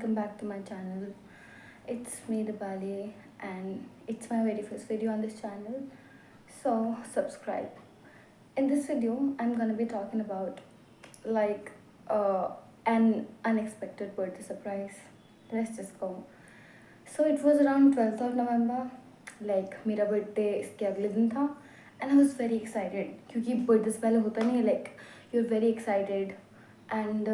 welcome back to my channel. It's me Dipali and it's my very first video on this channel. So subscribe. In this video, I'm gonna be talking about like an unexpected birthday surprise. Let's just go. So it was around 12th of November. Like मेरा birthday इसके अगले दिन था and I was very excited क्योंकि birthday से पहले होता नहीं है like you're very excited and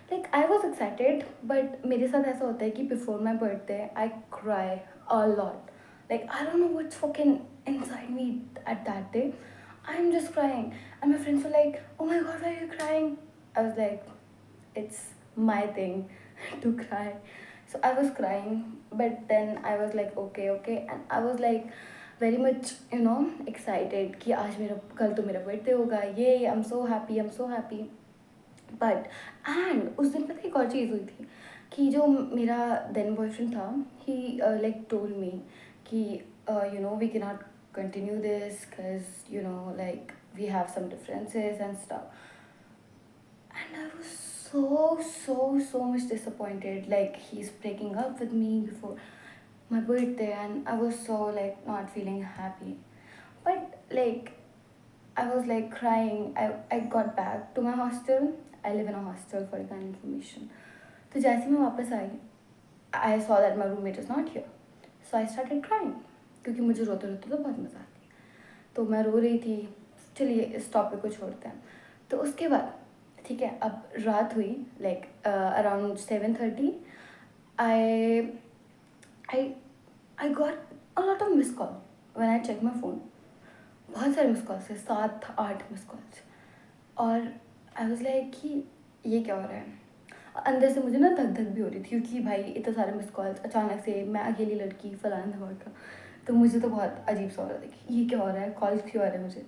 like I was excited but मेरे साथ ऐसा होता है कि before my birthday I cry a lot. Like I don't know what's fucking inside me at that day. I'm just crying and my friends were like, oh my god, why are you crying? I was like, it's my thing to cry. So I was crying but then I was like okay and I was like very much excited कि आज मेरा कल तो मेरा birthday होगा ये I'm so happy but and उस दिन पता है एक और चीज़ हुई थी कि जो मेरा देन बॉयफ्रेंड था ही लाइक टोल्ड मी कि we can not continue this because like we have some differences and stuff and I was so much disappointed like he's breaking up with me before my birthday and I was so like not feeling happy but like I was like crying. I got back to my hostel. I live in a hostel for kind information. तो जैसे मैं वापस आई I saw that my roommate is not here. So I started crying क्योंकि मुझे रोते रोते तो बहुत मज़ा आती है तो मैं रो रही थी. चलिए इस टॉपिक को छोड़ते हैं. तो उसके बाद ठीक है अब रात हुई like around 7:30 I I got a lot of missed call when I checked my phone. बहुत सारे मिस कॉल्स है 7-8 मिस कॉल्स और आई वाज लाइक कि ये क्या हो रहा है. अंदर से मुझे ना धक धक भी हो रही थी क्योंकि भाई इतने सारे मिस कॉल्स अचानक से मैं अकेली लड़की फलाना धमाका तो मुझे तो बहुत अजीब सा हो रहा था कि ये क्या हो रहा है कॉल्स क्यों आ रहे हैं मुझे.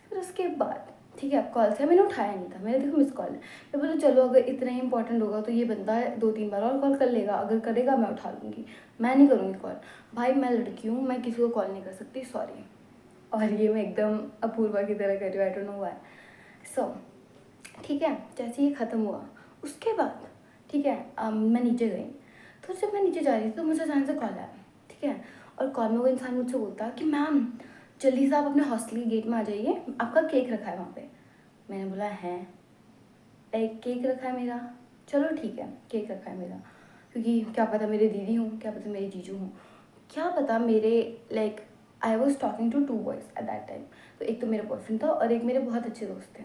फिर उसके बाद ठीक है अब कॉल्स है मैंने उठाया नहीं था मैंने देखो मिस कॉल है मैं बोला चलो अगर इतना ही इंपॉर्टेंट होगा तो ये बंदा 2-3 बार और कॉल कर लेगा अगर करेगा मैं उठा लूँगी मैं नहीं करूँगी कॉल. भाई मैं लड़की हूँ मैं किसी को कॉल नहीं कर सकती सॉरी. और ये मैं एकदम अपूर्वा की तरह कर रही हूँ आई डोंट नो व्हाई. सो ठीक है जैसे ये ख़त्म हुआ उसके बाद ठीक है मैं नीचे गई तो जब मैं नीचे जा रही थी तो मुझे अचानक से कॉल आया ठीक है और कॉल में वो इंसान मुझसे बोलता कि मैम जल्दी से आप अपने हॉस्टल के गेट में आ जाइए आपका केक रखा है वहाँ पे. मैंने बोला है लाइक केक रखा है मेरा चलो ठीक है केक रखा है मेरा क्योंकि क्या पता मेरे दीदी हूँ क्या पता मेरी जीजू हूँ क्या पता मेरे like I was talking to 2 boys at that time. तो एक तो मेरा बॉयफ्रेंड था और एक मेरे बहुत अच्छे दोस्त थे.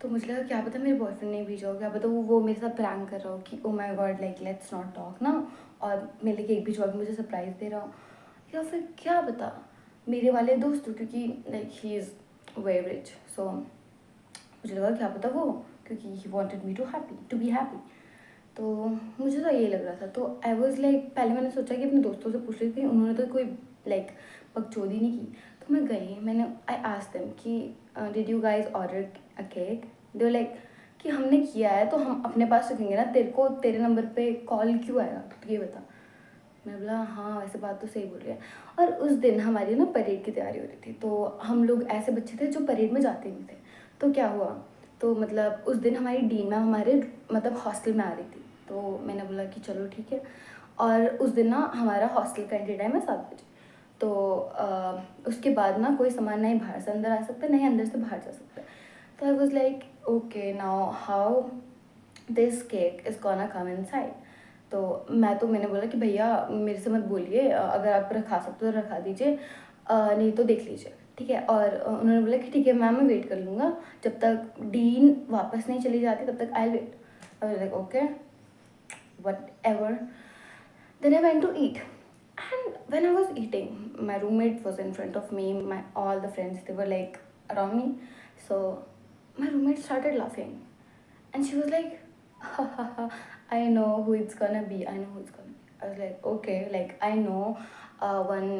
तो मुझे लगा क्या पता मेरे बॉयफ्रेंड ने भेजा हो क्या पता वो मेरे साथ प्रैंक कर रहा हो कि oh my God like let's not talk ना और मेरे लिए केक भिजवा के मुझे सरप्राइज़ दे रहा हो या फिर क्या पता मेरे वाले दोस्त हो क्योंकि like he is very rich. So मुझे लगा क्या पता वो क्योंकि he wanted me to be happy. तो मुझे तो ये लग रहा था तो आई वॉज लाइक पहले मैंने सोचा कि अपने दोस्तों से पूछ रही थी उन्होंने तो कोई लाइक बकचोदी नहीं की. तो मैं गई मैंने आई आस्क्ड देम कि did you guys order a cake. They like कि हमने किया है तो हम अपने पास रखेंगे ना तेरे को तेरे नंबर पे कॉल क्यों आएगा तो ये बता. मैं बोला हाँ वैसे बात तो सही बोल रही है. और उस दिन हमारी ना परेड की तैयारी हो रही थी तो हम लोग ऐसे बच्चे थे जो परेड में जाते नहीं थे. तो क्या हुआ तो मतलब उस दिन हमारी डीन मैम हमारे मतलब हॉस्टल में आ रही थी तो मैंने बोला कि चलो ठीक है. और उस दिन ना हमारा हॉस्टल का एंट्री टाइम है 7 बजे. तो उसके बाद ना कोई सामान नहीं बाहर से अंदर आ सकता नहीं अंदर से बाहर जा सकता. तो I was like okay now how this cake is gonna come inside. तो मैंने बोला कि भैया मेरे से मत बोलिए अगर आप रखा सकते हो तो रखा दीजिए नहीं तो देख लीजिए ठीक है. और उन्होंने बोला कि ठीक है मैम मैं वेट कर लूँगा जब तक डीन वापस नहीं चली जाती तब तक I wait. I was like okay whatever. Then I went to eat and when I was eating my roommate was in front of me all the friends they were like around me. So my roommate started laughing and she was like I know who it's gonna be. I was like okay like I know one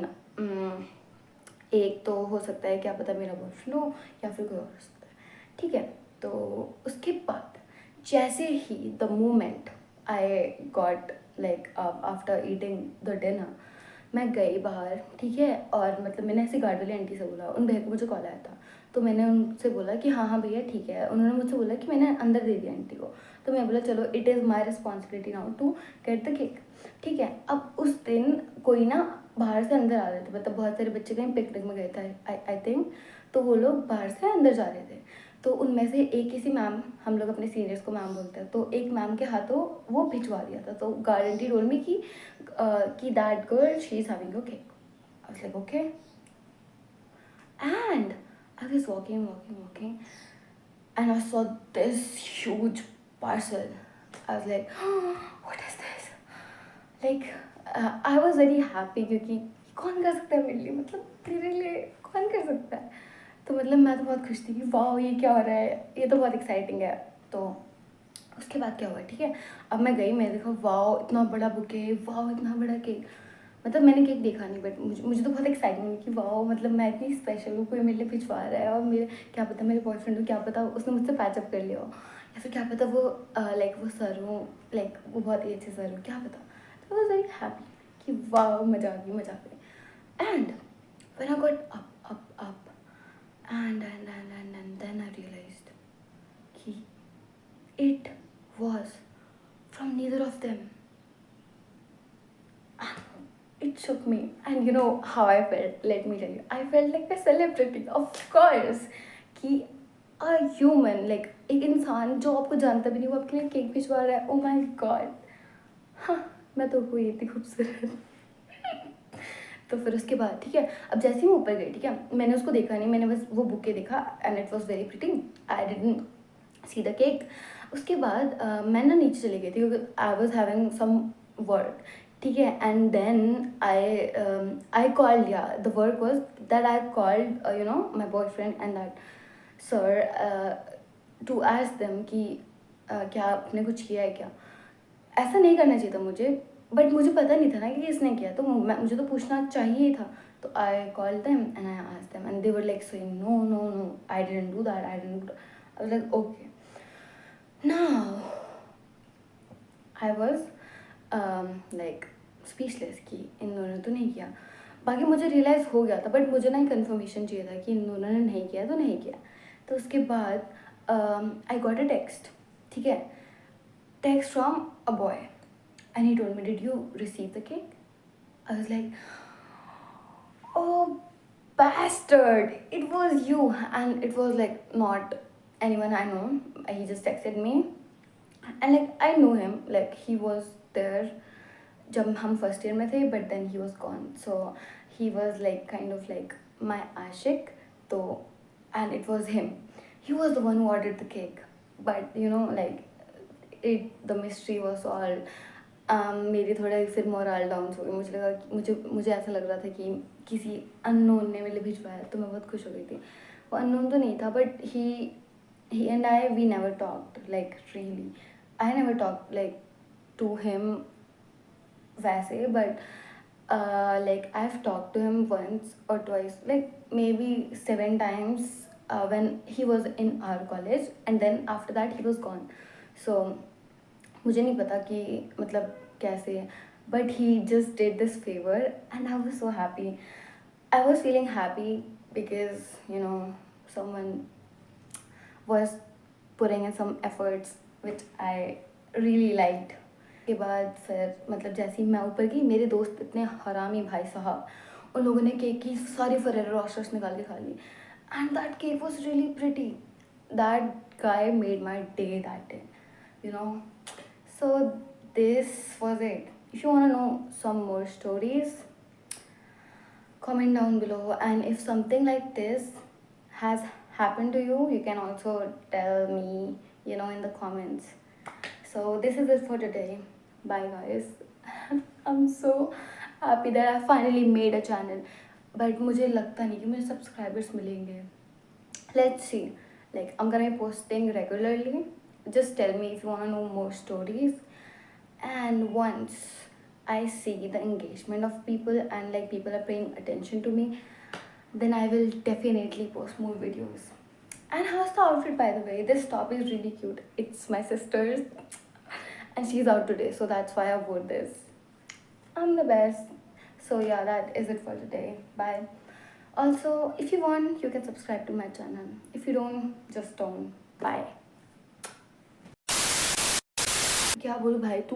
एक तो हो सकता है क्या पता मेरा boyfriend हो या फिर कोई और हो सकता है ठीक है. तो उसके बाद जैसे ही the moment I got like after eating the dinner मैं गई बाहर ठीक है. और मतलब मैंने ऐसे गार्ड वाली आंटी से बोला उन भैया को मुझे कॉल आया था तो मैंने उनसे बोला कि हाँ हाँ भैया ठीक है। उन्होंने मुझसे बोला कि मैंने अंदर दे दिया आंटी को। तो मैं बोला चलो it is my responsibility now to get the cake, ठीक है। अब उस दिन कोई ना बाहर से अंदर आ रहे थे, मतलब बहुत सारे बच्चे कहीं पिकनिक में गए थे आई थिंक, तो वो लोग बाहर से अंदर जा रहे थे। तो उनमें से एक किसी मैम, हम लोग अपने सीनियर्स को मैम बोलते हैं, तो एक मैम के हाथों वो भिजवा दिया था। तो गारंटी टोल्ड मी कि that girl she is having a cake. I was like okay, and I was walking, and I saw this huge parcel. I was like, oh, what is this? Like, I was very happy क्योंकि कौन कर सकता है मेरे लिए, मतलब तेरे लिए कौन कर सकता है। तो मतलब मैं तो बहुत खुश थी कि वाह ये क्या हो रहा है, ये तो बहुत एक्साइटिंग है। तो उसके बाद क्या हुआ, ठीक है, अब मैं गई, मैं देखा वाह इतना बड़ा बुके, वाह इतना बड़ा केक। मतलब मैंने केक देखा नहीं, बट मुझे तो बहुत एक्साइटमेंट हुई कि वाह मतलब मैं इतनी स्पेशल हूँ, कोई मेरे लिए भिजवा रहा है। और मेरे क्या पता मेरे बॉयफ्रेंड को क्या पता उसने मुझसे पैचअप कर लिया हो, या फिर क्या पता वो लाइक वो सर हो, लाइक वो बहुत ही अच्छे सर हो, क्या पता। तो आई वॉज वेरी हैप्पी कि वाह मज़ा आ गई, मज़ा आ गई। And when I got up and then I realized कि it was from neither of them. It shook me, and you know how I felt, let me tell you, I felt like a celebrity, of course, कि a human, like एक इंसान जो आपको जानता भी नहीं वो आपके लिए केक भिजवा रहा है, oh my god। हाँ, मैं तो हुई इतनी खूबसूरत। तो फिर उसके बाद ठीक है, अब जैसे ही मैं ऊपर गई, ठीक है, मैंने उसको देखा नहीं, मैंने बस वो बुके देखा and it was very pretty, I didn't see the cake. उसके बाद मैं ना नीचे चली गई थी क्योंकि I was having some work, ठीक है। And then I called, yeah the work was that I called you know my boyfriend and that sir to ask them कि क्या आपने कुछ किया है क्या। ऐसा नहीं करना चाहिए था मुझे, बट मुझे पता नहीं था ना कि किसने किया, तो मुझे तो पूछना चाहिए था। तो I call them and I asked them and they were like saying no no no I didn't do that, I didn't. I was like okay, now I was like speechless कि इन दोनों ने तो नहीं किया। बाकी मुझे रियलाइज़ हो गया था, बट मुझे ना कन्फर्मेशन चाहिए था कि इन दोनों ने नहीं किया तो नहीं किया। तो उसके बाद आई गॉट अ टेक्स्ट, ठीक है, text from a boy, and he told me, did you receive the cake? I was like, oh bastard, it was you. And it was like not anyone I know, he just texted me, and like I knew him, like he was there जब हम first year में थे, but then he was gone, so he was like kind of like my आशिक। तो and it was him, he was the one who ordered the cake, but you know like it the mystery was solve. मेरी थोड़ा फिर moral down हो गई, मुझे लगा कि मुझे ऐसा लग रहा था कि किसी अननोन ने मेरे लिए भिजवाया, तो मैं बहुत खुश हो गई थी। वो अननोन तो नहीं था, but he and I we never talked, like really I never talked like to him वैसे, but like I've talked to him once or twice, like maybe 7 times when he was in our college, and then after that he was gone. So मुझे नहीं पता कि मतलब कैसे, but he just did this favor and I was so happy. I was feeling happy because you know someone was putting in some efforts which I really liked. के बाद फिर मतलब जैसे ही मैं ऊपर गई, मेरे दोस्त इतने हरामी भाई साहब, उन लोगों ने केक की सारी फरेरो रोस्टर्स निकाल के खा ली, and that cake was really pretty. That guy made my day that day, you know. So this was it. If you want to know some more stories, comment down below, and if something like this has happened to you, you can also tell me, you know, in the comments. So this is it for today. Bye guys. I'm so happy that I finally made a channel, but मुझे लगता नहीं कि मुझे subscribers मिलेंगे. Let's see. Like I'm gonna be posting regularly. Just tell me if you want to know more stories, and once I see the engagement of people and like people are paying attention to me, then I will definitely post more videos. And how's the outfit, by the way? This top is really cute. It's my sister's and she's out today, so that's why I wore this. I'm the best. So yeah, that is it for today. Bye. Also, if you want, you can subscribe to my channel. If you don't, just don't. Bye. क्या बोलूं भाई तू